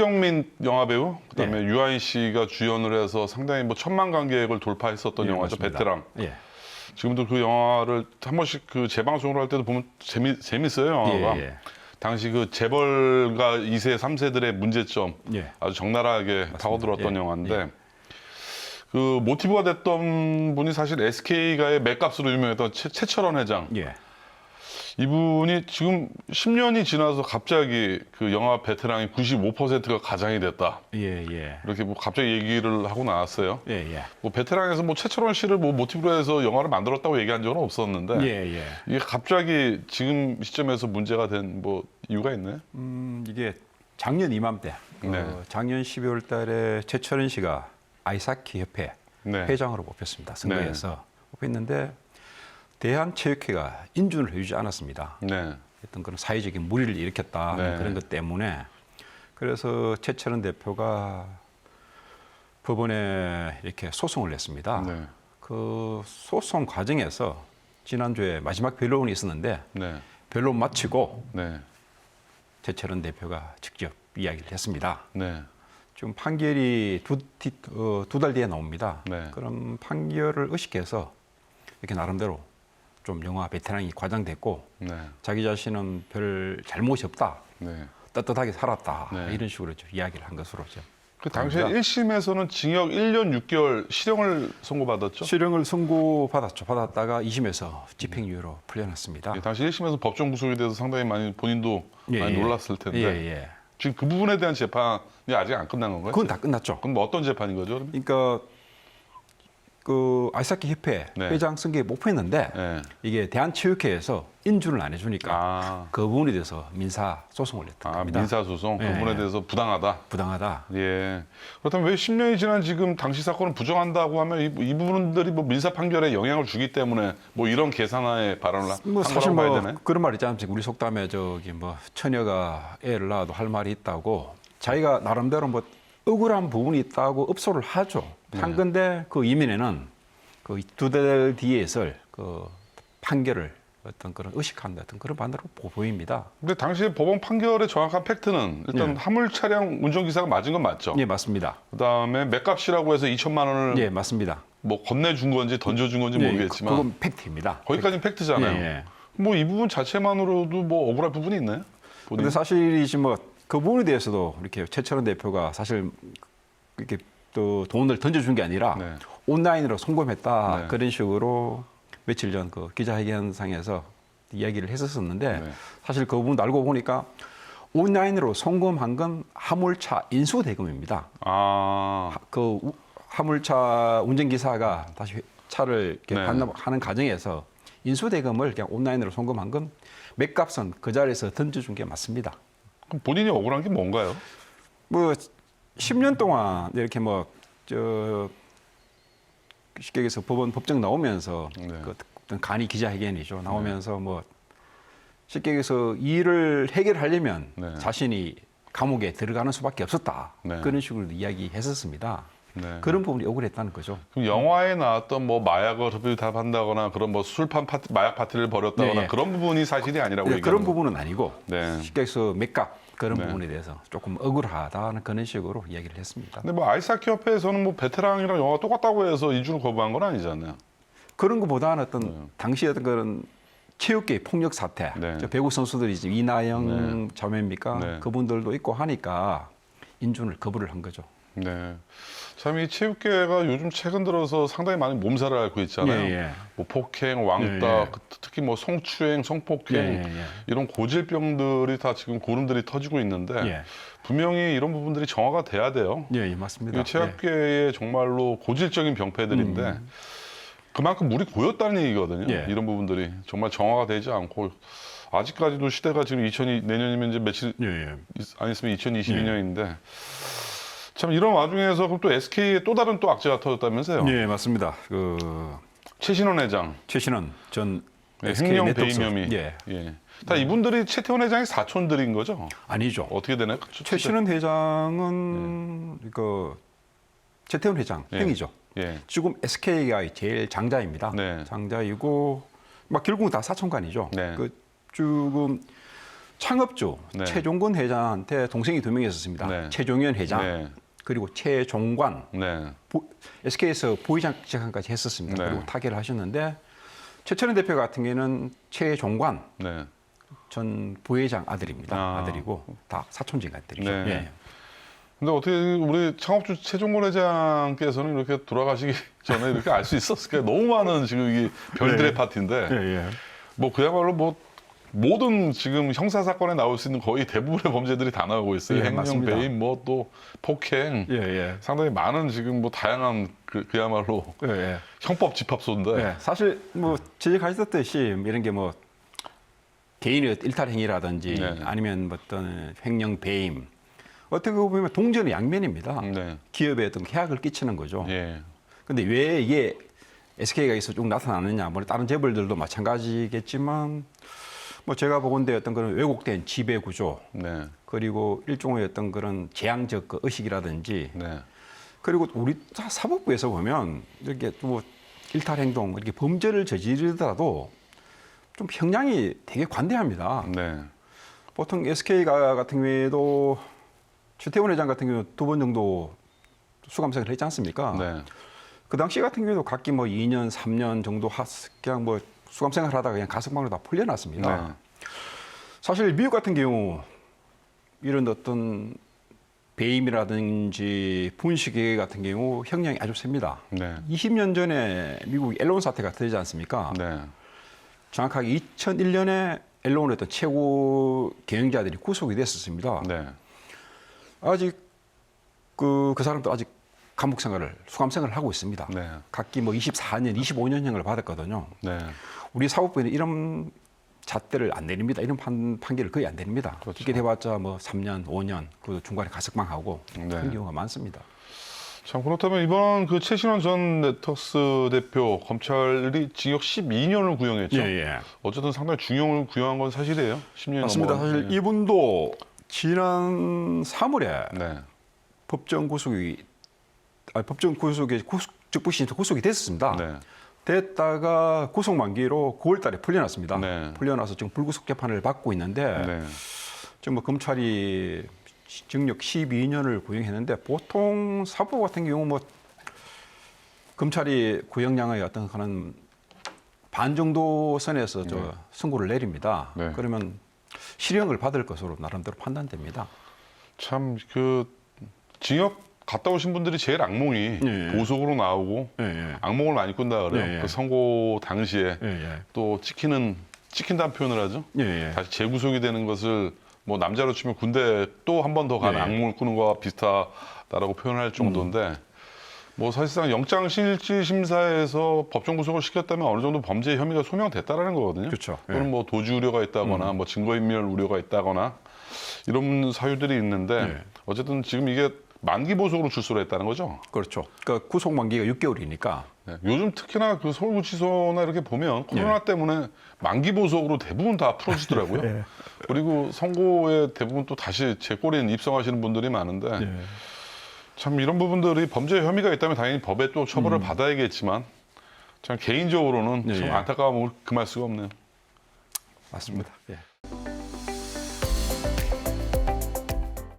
황정민 영화배우, 그다음에 유아인 씨가 주연을 해서 상당히 뭐 1,000만 관객을 돌파했었던 영화죠. 맞습니다. 베테랑. 예. 지금도 그 영화를 한 번씩 그 재방송을 할 때도 보면 재밌어요, 영화가. 예. 당시 그 재벌가 2세, 3세들의 문제점 예. 아주 적나라하게 파고들었던 예. 영화인데 그 모티브가 됐던 분이 사실 SK가의 맥값으로 유명했던 최철원 회장. 예. 이분이 지금 10년이 지나서 갑자기 그 영화 베테랑이 95%가 가장이 됐다. 예. 이렇게 뭐 갑자기 얘기를 하고 나왔어요. 예. 뭐 베테랑에서 뭐 최철원 씨를 뭐 모티브로 해서 영화를 만들었다고 얘기한 적은 없었는데 예. 이게 갑자기 지금 시점에서 문제가 된 뭐 이유가 있나요? 이게 작년 이맘때, 네. 작년 12월 달에 최철원 씨가 아이스하키 협회 네. 회장으로 뽑혔습니다. 선거에서 뽑혔는데 대한체육회가 인준을 해주지 않았습니다. 네. 어떤 그런 사회적인 무리를 일으켰다 네. 그런 것 때문에 그래서 최철원 대표가 법원에 이렇게 소송을 냈습니다. 네. 그 소송 과정에서 지난주에 마지막 변론이 있었는데 네. 변론 마치고 네. 최철원 대표가 직접 이야기를 했습니다. 네. 지금 판결이 두 달 뒤에 나옵니다. 네. 그럼 판결을 의식해서 이렇게 나름대로 좀 영화 베테랑이 과장됐고 네. 자기 자신은 별 잘못이 없다. 네. 떳떳하게 살았다. 네. 이런 식으로 좀 이야기를 한 것으로 좀. 그 당시에 그러니까 1심에서는 징역 1년 6개월 실형을 선고받았죠? 실형을 선고받았죠. 받았다가 2심에서 집행유예로 풀려났습니다. 예, 당시 1심에서 법정 구속에 대해서 상당히 많이 본인도 많이 놀랐을 텐데 예. 지금 그 부분에 대한 재판이 아직 안 끝난 건가요? 그건 다 끝났죠. 그럼 뭐 어떤 재판인 거죠? 그러면? 그러니까 그 아이스하키 협회 네. 회장 선거에 목표했는데 네. 이게 대한체육회에서 인준을 안 해주니까 아, 그 부분에 대해서 민사 소송을 냈던 겁니다. 민사소송 그 예. 부분에 대해서 부당하다. 부당하다. 예. 그렇다면 왜 10년이 지난 지금 당시 사건을 부정한다고 하면 이 부분들이 뭐 민사 판결에 영향을 주기 때문에 뭐 이런 계산하에 발언을 한 사실 거라고 봐야 뭐 되나요? 그런 말 있지 않습니까? 우리 속담에 저기 뭐 처녀가 애를 낳아도 할 말이 있다고 자기가 나름대로 뭐 억울한 부분이 있다고 읍소를 하죠. 한 건데 그 이면에는 그 두 달 뒤에 있을 그 판결을 어떤 그런 의식한다 어떤 그런 반대로 보입니다. 근데 당시 법원 판결의 정확한 팩트는 일단 예. 화물 차량 운전기사가 맞은 건 맞죠? 예, 맞습니다. 그다음에 맥값이라고 해서 2천만 원을 예, 맞습니다. 뭐 건네준 건지 던져준 건지 예, 모르겠지만 그건 팩트입니다. 거기까지는 팩트잖아요. 예. 뭐 이 부분 자체만으로도 뭐 억울할 부분이 있나요? 그런데 사실이지 뭐 그 부분에 대해서도 이렇게 최철원 대표가 사실 이렇게 또 돈을 던져준 게 아니라 네. 온라인으로 송금했다 네. 그런 식으로 며칠 전 그 기자회견상에서 이야기를 했었는데 네. 사실 그 부분도 알고 보니까 온라인으로 송금한 건 화물차 인수 대금입니다. 아, 그 화물차 운전기사가 다시 차를 이렇게 네. 반납하는 과정에서 인수 대금을 그냥 온라인으로 송금한 건 맥값은 그 자리에서 던져준 게 맞습니다. 그럼 본인이 억울한 게 뭔가요? 뭐 10년 동안 이렇게 뭐 저 쉽게 얘기해서 법정 나오면서 네. 그 어떤 간이 기자회견이죠 나오면서 뭐 쉽게 얘기해서 이 일을 해결하려면 네. 자신이 감옥에 들어가는 수밖에 없었다 네. 그런 식으로 이야기했었습니다. 네. 그런 부분이 억울했다는 거죠. 그럼 영화에 나왔던 뭐 마약을 흡입한다거나 그런 뭐 술판 파티, 마약 파티를 벌였다거나 네. 그런 부분이 사실이 아니라고 네, 얘기하는 그런 거. 부분은 아니고 네. 쉽게 해서 맥값 그런 네. 부분에 대해서 조금 억울하다는 그런 식으로 이야기를 했습니다. 근데 뭐 아이스하키 협회에서는 뭐 베테랑이랑 영화가 똑같다고 해서 인준을 거부한 건 아니잖아요. 그런 것보다는 어떤 당시 어떤 그런 체육계 폭력 사태, 네. 저 배구 선수들이 지금 이나영 자매입니까? 네. 그분들도 있고 하니까 인준을 거부를 한 거죠. 네. 참 이 체육계가 요즘 최근 들어서 상당히 많이 몸살을 앓고 있잖아요. 예. 뭐 폭행, 왕따, 예. 특히 뭐 성추행, 성폭행 예. 이런 고질병들이 다 지금 고름들이 터지고 있는데 예. 분명히 이런 부분들이 정화가 돼야 돼요. 예, 맞습니다. 이 체육계의 정말로 고질적인 병폐들인데 그만큼 물이 고였다는 얘기거든요. 예. 이런 부분들이 정말 정화가 되지 않고 아직까지도 시대가 지금 내년이면 이제 며칠 안 있으면 2022년인데 참 이런 와중에서 그럼 또 SK의 또 다른 또 악재가 터졌다면서요? 예, 맞습니다. 그 최신원 회장, 최신원 전 네, SK 횡령 네트워크 배임 혐의. 예. 다 이분들이 최태원 회장의 사촌들인 거죠? 아니죠. 어떻게 되나요? 최신원 회장은 그 최태원 회장 예. 형이죠. 예. 지금 SK가 제일 장자입니다. 네. 장자이고 막 결국은 다 사촌간이죠. 네. 그 지금 창업주 네. 최종근 회장한테 동생이 2명이 있었습니다. 네. 최종현 회장 네. 그리고 최종관 네. SK에서 부회장 직함까지 했었습니다. 네. 그리고 타계를 하셨는데 최철현 대표 같은 경우에는 최종관 네. 전 부회장 아들입니다. 아. 아들이고 다 사촌진 아들이죠. 네. 예. 근데 어떻게 우리 창업주 최종곤 회장께서는 이렇게 돌아가시기 전에 이렇게 알 수 있었을까요? 너무 많은 지금 이게 별들의 네. 파티인데 예. 뭐 그야말로 뭐 모든 지금 형사 사건에 나올 수 있는 거의 대부분의 범죄들이 다 나오고 있어요. 예, 횡령, 맞습니다. 배임, 뭐 또 폭행, 예. 상당히 많은 지금 뭐 다양한 그야말로 예. 형법 집합소인데. 네, 사실 뭐 지적하셨듯이 이런 게 뭐 개인의 일탈 행위라든지 네. 아니면 뭐 어떤 횡령 배임 어떻게 보면 동전의 양면입니다. 네. 기업에 어떤 해악을 끼치는 거죠. 예. 근데 왜 이게 SK가 있어 쭉 나타나느냐? 뭐 다른 재벌들도 마찬가지겠지만 뭐 제가 보건대 어떤 그런 왜곡된 지배 구조 네. 그리고 일종의 어떤 그런 재앙적 그 의식이라든지 네. 그리고 우리 사법부에서 보면 이렇게 뭐 일탈 행동 이렇게 범죄를 저지르더라도 좀 형량이 되게 관대합니다. 네. 보통 SK가 같은 경우에도 최태원 회장 같은 경우 2번 정도 수감생을 했지 않습니까? 네. 그 당시 같은 경우에도 각기 뭐 2년, 3년 정도 그냥 뭐 수감생활 하다가 그냥 가석방으로 다 풀려났습니다. 네. 사실 미국 같은 경우 이런 어떤 배임이라든지 분식회 같은 경우 형량이 아주 셉니다. 네. 20년 전에 미국 앨런 사태가 터지지 않습니까? 네. 정확하게 2001년에 앨런의 어떤 최고 경영자들이 구속이 됐었습니다. 네. 아직 그 사람도 아직 감옥 생활을 수감 생활을 하고 있습니다. 네. 각기 뭐 24년, 25년형을 받았거든요. 네. 우리 사법부에는 이런 잣대를 안 내립니다. 이런 판결을 거의 안 내립니다. 그렇죠. 이게 돼봤자 뭐 3년, 5년 그 중간에 가석방하고 네. 그런 경우가 많습니다. 참 그렇다면 이번 그 최신원 전 네터스 대표 검찰이 징역 12년을 구형했죠. 예. 어쨌든 상당히 중형을 구형한 건 사실이에요. 10년이 맞습니다. 넘어간. 사실 예. 이분도 지난 3월에 네. 법정 구속에 즉부신 구속이 됐습니다. 네. 됐다가 구속 만기로 9월 달에 풀려났습니다. 네. 풀려나서 지금 불구속 재판을 받고 있는데 네. 지금 뭐 검찰이 징역 12년을 구형했는데 보통 사법 같은 경우 뭐 검찰이 구형량의 어떤 그런 반 정도 선에서 저 선고를 내립니다. 네. 그러면 실형을 받을 것으로 나름대로 판단됩니다. 참 그 징역 갔다 오신 분들이 제일 악몽이 예. 보석으로 나오고 예. 악몽을 많이 꾼다 그래요. 예. 그 선고 당시에 예. 또 찍힌다는 표현을 하죠. 예. 다시 재구속이 되는 것을 뭐 남자로 치면 군대 또 한 번 더 가는 예. 악몽을 꾸는 거와 비슷하다라고 표현할 정도인데 뭐 사실상 영장실질심사에서 법정 구속을 시켰다면 어느 정도 범죄 혐의가 소명됐다라는 거거든요. 그렇죠. 예. 또는 뭐 도주 우려가 있다거나 뭐 증거인멸 우려가 있다거나 이런 사유들이 있는데 예. 어쨌든 지금 이게 만기 보석으로 출소를 했다는 거죠. 그렇죠. 그러니까 구속 만기가 6개월이니까 네. 요즘 특히나 그 서울구치소나 이렇게 보면 코로나 때문에 만기 보석으로 대부분 다 풀어지더라고요. 그리고 선고에 대부분 또 다시 재꼬린 입성하시는 분들이 많은데 참 이런 부분들이 범죄 혐의가 있다면 당연히 법에 또 처벌을 받아야겠지만 참 개인적으로는 참 안타까움을 금할 수가 없네요. 맞습니다. 예.